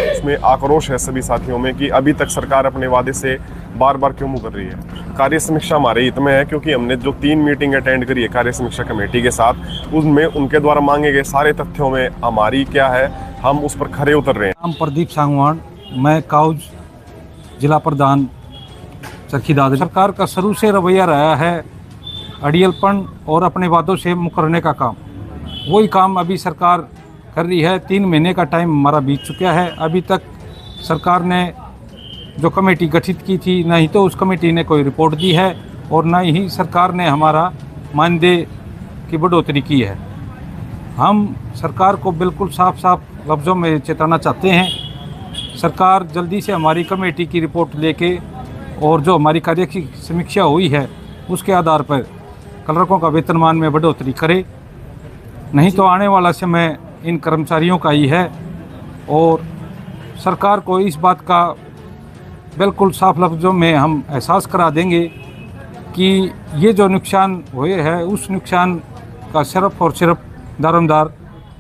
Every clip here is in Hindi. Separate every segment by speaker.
Speaker 1: इसमें आक्रोश है सभी साथियों में कि अभी तक सरकार अपने वादे से बार बार क्यों मुकर रही है। कार्य समीक्षा हमारे हित में है क्योंकि हमने जो 3 मीटिंग अटेंड करी है कार्य समीक्षा कमेटी के साथ, उसमें उनके द्वारा मांगे गए सारे तथ्यों में हमारी क्या है, हम उस पर खरे उतर रहे हैं।
Speaker 2: नाम प्रदीप सांगवान, मैं काउज जिला प्रधान चरखी दादरी। सरकार का शुरू से रवैया रहा है अड़ियलपन और अपने वादों से मुकरने का काम। वही काम अभी सरकार कर रही है। 3 महीने का टाइम हमारा बीत चुका है। अभी तक सरकार ने जो कमेटी गठित की थी, ना ही तो उस कमेटी ने कोई रिपोर्ट दी है और ना ही सरकार ने हमारा मानदेय की बढ़ोतरी की है। हम सरकार को बिल्कुल साफ साफ लफ्ज़ों में चेताना चाहते हैं, सरकार जल्दी से हमारी कमेटी की रिपोर्ट लेके और जो हमारी कार्य की समीक्षा हुई है उसके आधार पर क्लर्कों का वेतनमान में बढ़ोतरी करे, नहीं तो आने वाला समय इन कर्मचारियों का ही है। और सरकार को इस बात का बिल्कुल साफ लफ्ज़ों में हम एहसास करा देंगे कि ये जो नुकसान हुए है उस नुकसान का सिर्फ और सिर्फ दारोमदार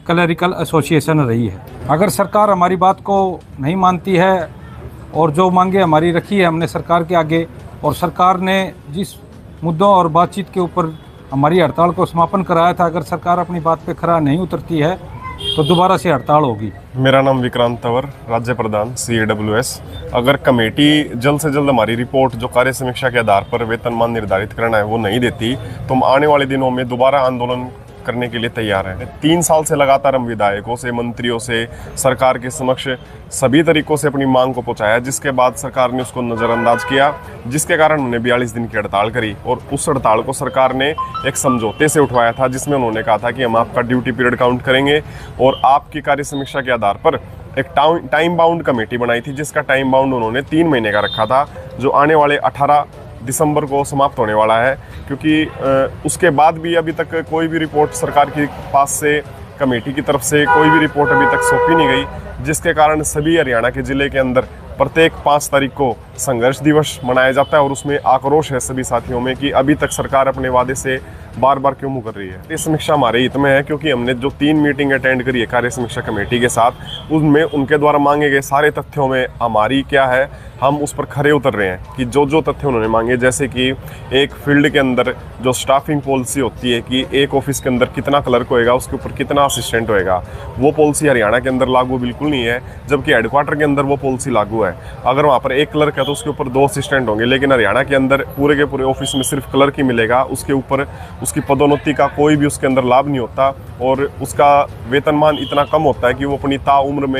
Speaker 2: क्लरिकल एसोसिएशन रही है। अगर सरकार हमारी बात को नहीं मानती है और जो मांगे हमारी रखी है हमने सरकार के आगे, और सरकार ने जिस मुद्दों और बातचीत के ऊपर हमारी हड़ताल को समापन कराया था, अगर सरकार अपनी बात पे खरा नहीं उतरती है तो दोबारा से हड़ताल होगी।
Speaker 1: मेरा नाम विक्रांत तंवर, राज्य प्रधान CAWS। अगर कमेटी जल्द से जल्द हमारी रिपोर्ट जो कार्य समीक्षा के आधार पर वेतनमान निर्धारित करना है वो नहीं देती तो हम आने वाले दिनों में दोबारा आंदोलन करने के लिए तैयार हैं। 3 साल से लगातार हम विधायकों से, मंत्रियों से, सरकार के समक्ष सभी तरीकों से अपनी मांग को पहुंचाया, जिसके बाद सरकार ने उसको नज़रअंदाज किया, जिसके कारण उन्होंने 42 दिन की हड़ताल करी। और उस हड़ताल को सरकार ने एक समझौते से उठवाया था जिसमें उन्होंने कहा था कि हम आपका ड्यूटी पीरियड काउंट करेंगे और आपकी कार्य समीक्षा के आधार पर एक टाइम बाउंड कमेटी बनाई थी, जिसका टाइम बाउंड उन्होंने 3 महीने का रखा था, जो आने वाले 18 दिसंबर को समाप्त होने वाला है। क्योंकि उसके बाद भी अभी तक कोई भी रिपोर्ट सरकार के पास से, कमेटी की तरफ से कोई भी रिपोर्ट अभी तक सौंपी नहीं गई, जिसके कारण सभी हरियाणा के ज़िले के अंदर प्रत्येक 5 तारीख को संघर्ष दिवस मनाया जाता है और उसमें आक्रोश है सभी साथियों में कि अभी तक सरकार अपने वादे से बार बार क्यों मुकर रही है। ये समीक्षा हमारे हित में है क्योंकि हमने जो 3 मीटिंग अटेंड करी है कार्य समीक्षा कमेटी के साथ, उसमें उनके द्वारा मांगे गए सारे तथ्यों में हमारी क्या है, हम उस पर खरे उतर रहे हैं कि जो जो तथ्य उन्होंने मांगे, जैसे कि एक फील्ड के अंदर जो स्टाफिंग पॉलिसी होती है कि एक ऑफिस के अंदर कितना क्लर्क होएगा, उसके ऊपर कितना असिस्टेंट होएगा, वो पॉलिसी हरियाणा के अंदर लागू बिल्कुल नहीं है, जबकि हेडक्वार्टर के अंदर वो पॉलिसी लागू है। अगर वहाँ पर एक क्लर्क है तो उसके ऊपर 2 असिस्टेंट होंगे, लेकिन हरियाणा के अंदर पूरे के पूरे ऑफिस में सिर्फ क्लर्क ही मिलेगा, उसके ऊपर उसकी पदोन्नति का कोई भी उसके अंदर लाभ नहीं होता और उसका वेतनमान इतना कम होता है कि वो अपनी ताउम्र में